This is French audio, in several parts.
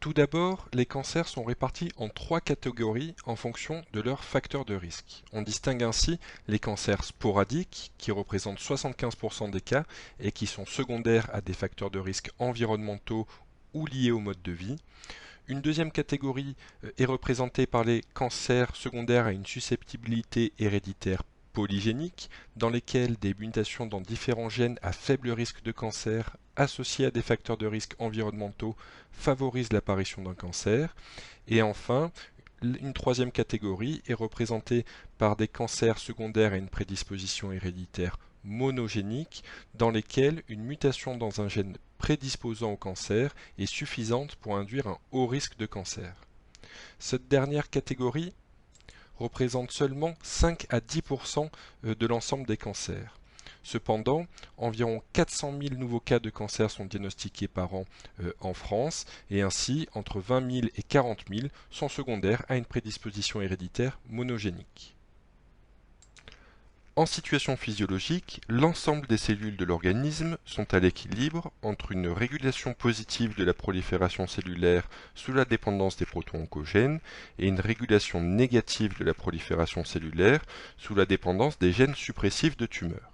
Tout d'abord, les cancers sont répartis en 3 catégories en fonction de leurs facteurs de risque. On distingue ainsi les cancers sporadiques, qui représentent 75% des cas et qui sont secondaires à des facteurs de risque environnementaux ou liés au mode de vie. Une deuxième catégorie est représentée par les cancers secondaires à une susceptibilité héréditaire polygénique, dans lesquels des mutations dans différents gènes à faible risque de cancer associés à des facteurs de risque environnementaux favorisent l'apparition d'un cancer. Et enfin, une troisième catégorie est représentée par des cancers secondaires à une prédisposition héréditaire monogénique, dans lesquels une mutation dans un gène prédisposant au cancer est suffisante pour induire un haut risque de cancer. Cette dernière catégorie représente seulement 5 à 10% de l'ensemble des cancers. Cependant, environ 400 000 nouveaux cas de cancer sont diagnostiqués par an en France, et ainsi entre 20 000 et 40 000 sont secondaires à une prédisposition héréditaire monogénique. En situation physiologique, l'ensemble des cellules de l'organisme sont à l'équilibre entre une régulation positive de la prolifération cellulaire sous la dépendance des proto-oncogènes et une régulation négative de la prolifération cellulaire sous la dépendance des gènes suppressifs de tumeurs.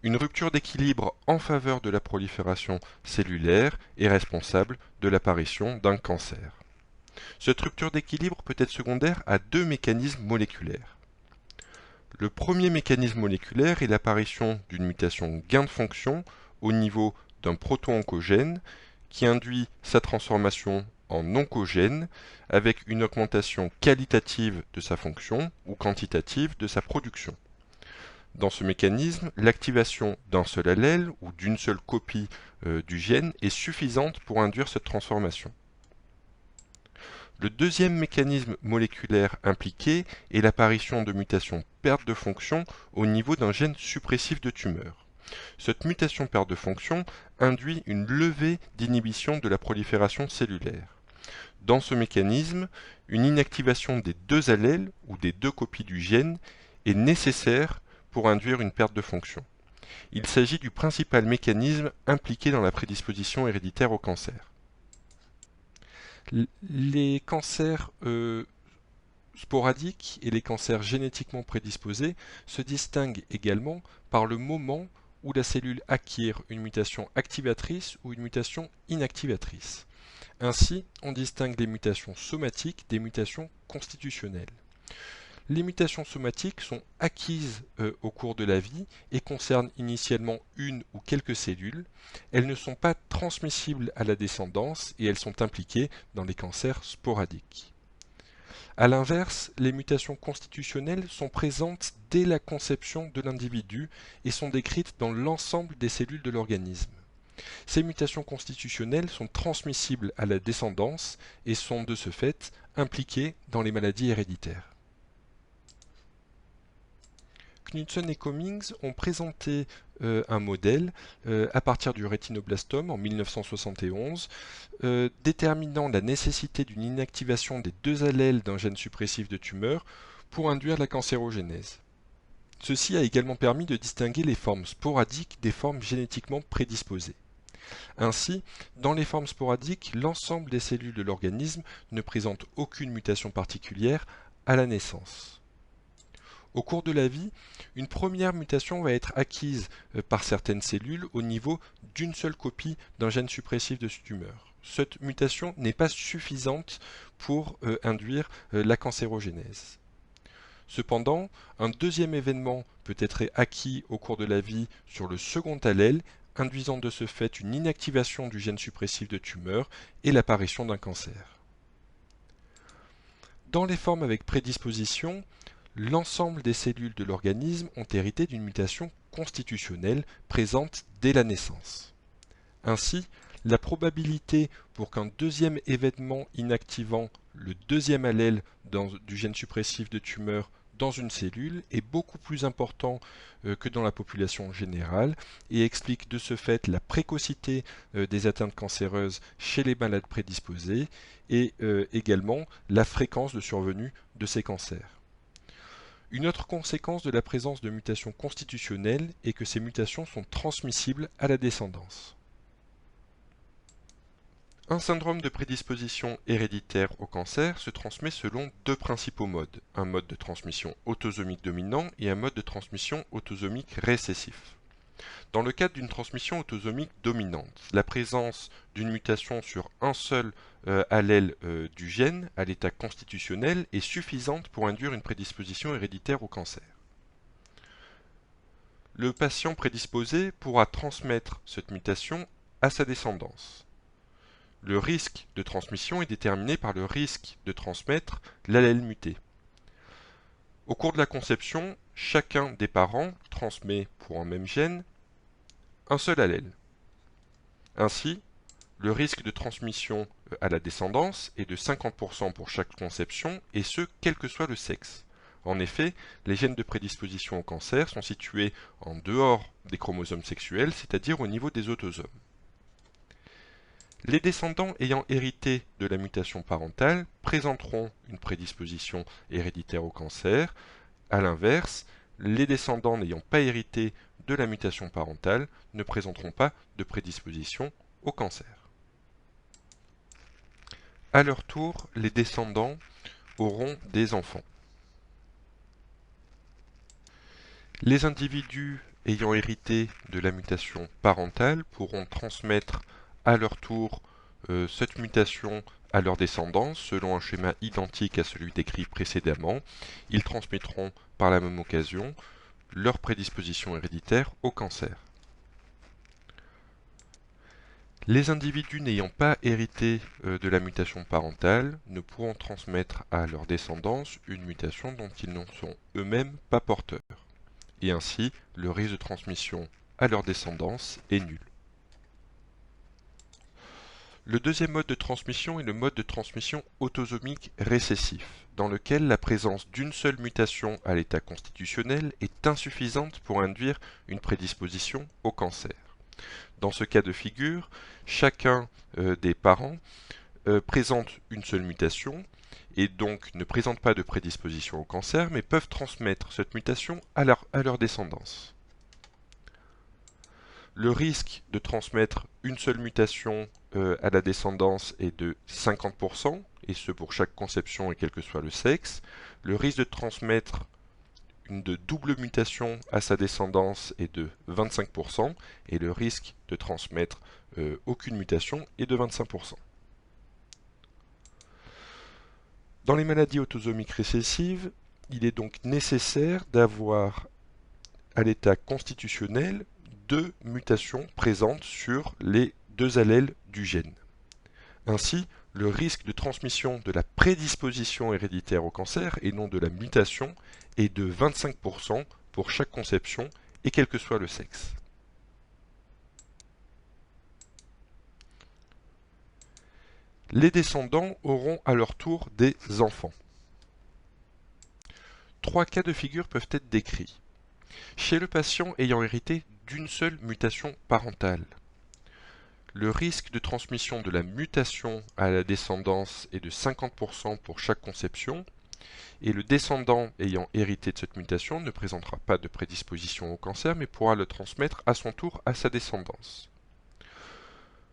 Une rupture d'équilibre en faveur de la prolifération cellulaire est responsable de l'apparition d'un cancer. Cette rupture d'équilibre peut être secondaire à 2 mécanismes moléculaires. Le premier mécanisme moléculaire est l'apparition d'une mutation gain de fonction au niveau d'un proto-oncogène qui induit sa transformation en oncogène avec une augmentation qualitative de sa fonction ou quantitative de sa production. Dans ce mécanisme, l'activation d'un seul allèle ou d'une seule copie du gène est suffisante pour induire cette transformation. Le deuxième mécanisme moléculaire impliqué est l'apparition de mutations perte de fonction au niveau d'un gène suppressif de tumeur. Cette mutation perte de fonction induit une levée d'inhibition de la prolifération cellulaire. Dans ce mécanisme, une inactivation des 2 allèles ou des 2 copies du gène est nécessaire pour induire une perte de fonction. Il s'agit du principal mécanisme impliqué dans la prédisposition héréditaire au cancer. Les cancers sporadiques et les cancers génétiquement prédisposés se distinguent également par le moment où la cellule acquiert une mutation activatrice ou une mutation inactivatrice. Ainsi, on distingue les mutations somatiques des mutations constitutionnelles. Les mutations somatiques sont acquises au cours de la vie et concernent initialement une ou quelques cellules. Elles ne sont pas transmissibles à la descendance et elles sont impliquées dans les cancers sporadiques. A l'inverse, les mutations constitutionnelles sont présentes dès la conception de l'individu et sont décrites dans l'ensemble des cellules de l'organisme. Ces mutations constitutionnelles sont transmissibles à la descendance et sont de ce fait impliquées dans les maladies héréditaires. Knudsen et Cummings ont présenté un modèle à partir du rétinoblastome en 1971, déterminant la nécessité d'une inactivation des 2 allèles d'un gène suppressif de tumeur pour induire la cancérogénèse. Ceci a également permis de distinguer les formes sporadiques des formes génétiquement prédisposées. Ainsi, dans les formes sporadiques, l'ensemble des cellules de l'organisme ne présente aucune mutation particulière à la naissance. Au cours de la vie, une première mutation va être acquise par certaines cellules au niveau d'une seule copie d'un gène suppressif de tumeur. Cette mutation n'est pas suffisante pour induire la cancérogénèse. Cependant, un deuxième événement peut être acquis au cours de la vie sur le second allèle, induisant de ce fait une inactivation du gène suppressif de tumeur et l'apparition d'un cancer. Dans les formes avec prédisposition, l'ensemble des cellules de l'organisme ont hérité d'une mutation constitutionnelle présente dès la naissance. Ainsi, la probabilité pour qu'un deuxième événement inactivant le deuxième allèle du gène suppressif de tumeur dans une cellule est beaucoup plus important que dans la population générale et explique de ce fait la précocité des atteintes cancéreuses chez les malades prédisposés et également la fréquence de survenue de ces cancers. Une autre conséquence de la présence de mutations constitutionnelles est que ces mutations sont transmissibles à la descendance. Un syndrome de prédisposition héréditaire au cancer se transmet selon deux principaux modes, un mode de transmission autosomique dominant et un mode de transmission autosomique récessif. Dans le cadre d'une transmission autosomique dominante, la présence d'une mutation sur un seul allèle du gène à l'état constitutionnel est suffisante pour induire une prédisposition héréditaire au cancer. Le patient prédisposé pourra transmettre cette mutation à sa descendance. Le risque de transmission est déterminé par le risque de transmettre l'allèle muté. Au cours de la conception, chacun des parents transmet pour un même gène un seul allèle. Ainsi, le risque de transmission à la descendance est de 50% pour chaque conception, et ce, quel que soit le sexe. En effet, les gènes de prédisposition au cancer sont situés en dehors des chromosomes sexuels, c'est-à-dire au niveau des autosomes. Les descendants ayant hérité de la mutation parentale présenteront une prédisposition héréditaire au cancer. A l'inverse, les descendants n'ayant pas hérité de la mutation parentale ne présenteront pas de prédisposition au cancer. À leur tour, les descendants auront des enfants. Les individus ayant hérité de la mutation parentale pourront transmettre à leur tour cette mutation à leurs descendants selon un schéma identique à celui décrit précédemment. Ils transmettront par la même occasion leur prédisposition héréditaire au cancer. Les individus n'ayant pas hérité de la mutation parentale ne pourront transmettre à leur descendance une mutation dont ils n'en sont eux-mêmes pas porteurs. Et ainsi, le risque de transmission à leur descendance est nul. Le deuxième mode de transmission est le mode de transmission autosomique récessif, dans lequel la présence d'une seule mutation à l'état constitutionnel est insuffisante pour induire une prédisposition au cancer. Dans ce cas de figure, chacun des parents présente une seule mutation et donc ne présente pas de prédisposition au cancer, mais peuvent transmettre cette mutation à leur descendance. Le risque de transmettre une seule mutation à la descendance est de 50%, et ce pour chaque conception et quel que soit le sexe. Le risque de transmettre une double mutation à sa descendance est de 25%, et le risque de transmettre aucune mutation est de 25%. Dans les maladies autosomiques récessives, il est donc nécessaire d'avoir à l'état constitutionnel deux mutations présentes sur les deux allèles du gène. Ainsi, le risque de transmission de la prédisposition héréditaire au cancer et non de la mutation est de 25% pour chaque conception et quel que soit le sexe. Les descendants auront à leur tour des enfants. Trois cas de figure peuvent être décrits. Chez le patient ayant hérité d'une seule mutation parentale, le risque de transmission de la mutation à la descendance est de 50% pour chaque conception, et le descendant ayant hérité de cette mutation ne présentera pas de prédisposition au cancer, mais pourra le transmettre à son tour à sa descendance.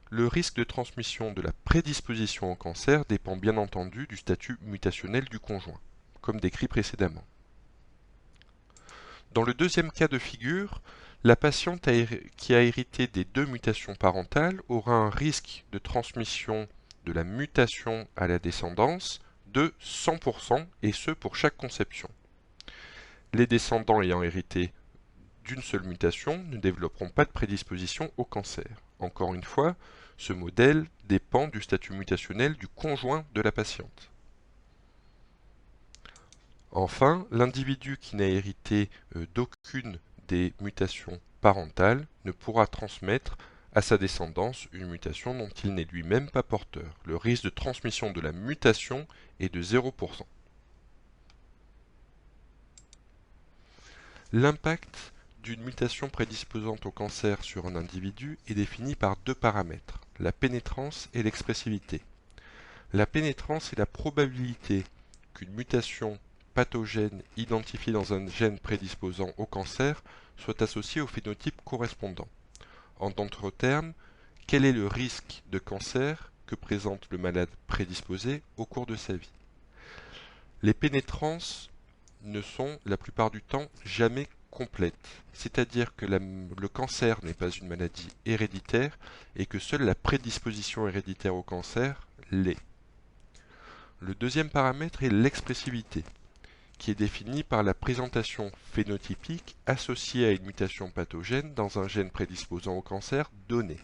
Le risque de transmission de la prédisposition au cancer dépend bien entendu du statut mutationnel du conjoint, comme décrit précédemment. Dans le deuxième cas de figure, la patiente qui a hérité des deux mutations parentales aura un risque de transmission de la mutation à la descendance de 100%, et ce pour chaque conception. Les descendants ayant hérité d'une seule mutation ne développeront pas de prédisposition au cancer. Encore une fois, ce modèle dépend du statut mutationnel du conjoint de la patiente. Enfin, l'individu qui n'a hérité d'aucune des mutations parentales ne pourra transmettre à sa descendance une mutation dont il n'est lui-même pas porteur. Le risque de transmission de la mutation est de 0%. L'impact d'une mutation prédisposante au cancer sur un individu est défini par deux paramètres, la pénétrance et l'expressivité. La pénétrance est la probabilité qu'une mutation pathogène identifiée dans un gène prédisposant au cancer soit associée au phénotype correspondant. En d'autres termes, quel est le risque de cancer que présente le malade prédisposé au cours de sa vie. Les pénétrances ne sont la plupart du temps jamais complètes, c'est-à-dire que le cancer n'est pas une maladie héréditaire et que seule la prédisposition héréditaire au cancer l'est. Le deuxième paramètre est l'expressivité, qui est définie par la présentation phénotypique associée à une mutation pathogène dans un gène prédisposant au cancer donné.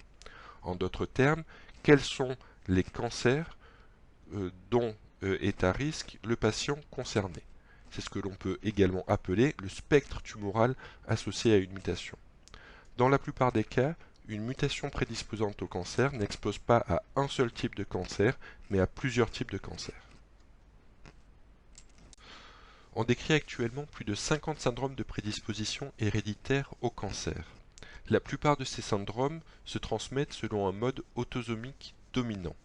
En d'autres termes, quels sont les cancers dont est à risque le patient concerné. C'est ce que l'on peut également appeler le spectre tumoral associé à une mutation. Dans la plupart des cas, une mutation prédisposante au cancer n'expose pas à un seul type de cancer, mais à plusieurs types de cancers. On décrit actuellement plus de 50 syndromes de prédisposition héréditaire au cancer. La plupart de ces syndromes se transmettent selon un mode autosomique dominant.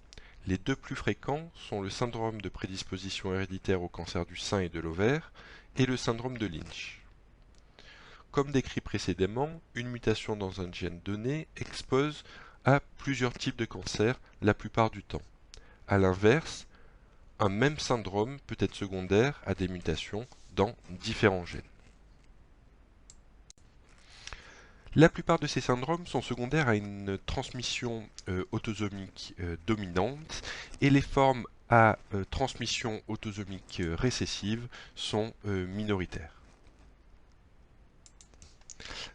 Les deux plus fréquents sont le syndrome de prédisposition héréditaire au cancer du sein et de l'ovaire et le syndrome de Lynch. Comme décrit précédemment, une mutation dans un gène donné expose à plusieurs types de cancers la plupart du temps. A l'inverse, un même syndrome peut être secondaire à des mutations dans différents gènes. La plupart de ces syndromes sont secondaires à une transmission autosomique dominante et les formes à transmission autosomique récessive sont minoritaires.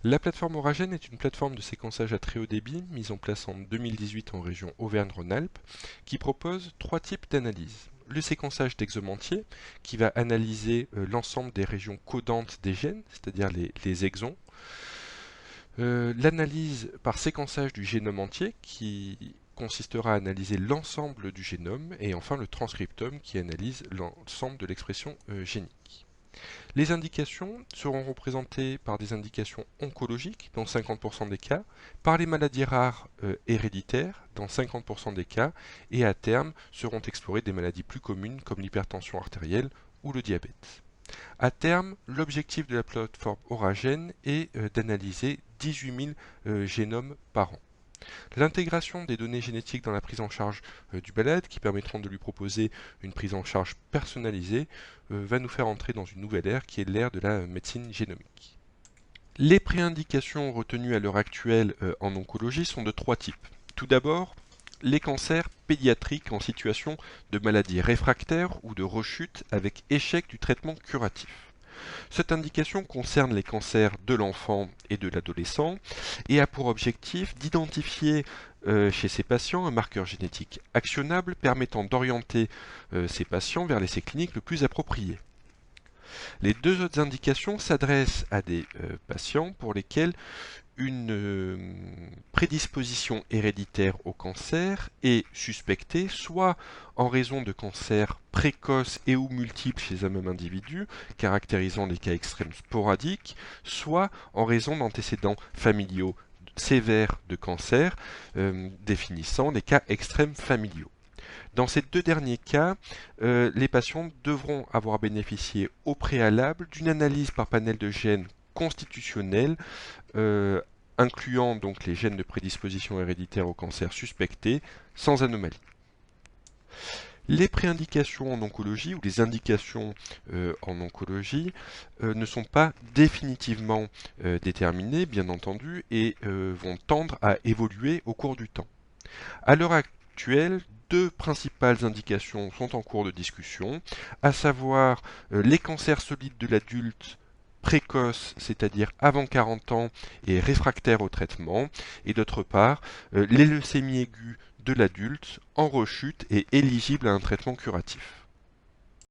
La plateforme Auragen est une plateforme de séquençage à très haut débit mise en place en 2018 en région Auvergne-Rhône-Alpes qui propose trois types d'analyses. Le séquençage d'exomes entiers qui va analyser l'ensemble des régions codantes des gènes, c'est-à-dire les exons. L'analyse par séquençage du génome entier qui consistera à analyser l'ensemble du génome et enfin le transcriptome qui analyse l'ensemble de l'expression génique. Les indications seront représentées par des indications oncologiques dans 50% des cas, par les maladies rares héréditaires dans 50% des cas et à terme seront explorées des maladies plus communes comme l'hypertension artérielle ou le diabète. À terme, l'objectif de la plateforme Auragen est d'analyser 18 000 génomes par an. L'intégration des données génétiques dans la prise en charge du malade, qui permettront de lui proposer une prise en charge personnalisée, va nous faire entrer dans une nouvelle ère qui est l'ère de la médecine génomique. Les préindications retenues à l'heure actuelle en oncologie sont de trois types. Tout d'abord, les cancers pédiatriques en situation de maladie réfractaire ou de rechute avec échec du traitement curatif. Cette indication concerne les cancers de l'enfant et de l'adolescent et a pour objectif d'identifier chez ces patients un marqueur génétique actionnable permettant d'orienter ces patients vers l'essai clinique le plus approprié. Les deux autres indications s'adressent à des patients pour lesquels une prédisposition héréditaire au cancer est suspectée soit en raison de cancers précoces et ou multiples chez un même individu, caractérisant les cas extrêmes sporadiques, soit en raison d'antécédents familiaux sévères de cancer, définissant les cas extrêmes familiaux. Dans ces deux derniers cas, les patients devront avoir bénéficié au préalable d'une analyse par panel de gènes constitutionnels incluant donc les gènes de prédisposition héréditaire au cancer suspectés sans anomalie. Les préindications en oncologie ou les indications en oncologie ne sont pas définitivement déterminées, bien entendu, et vont tendre à évoluer au cours du temps. À l'heure actuelle, deux principales indications sont en cours de discussion, à savoir les cancers solides de l'adulte précoce, c'est-à-dire avant 40 ans et réfractaire au traitement, et d'autre part, les leucémies aiguës de l'adulte en rechute et éligibles à un traitement curatif.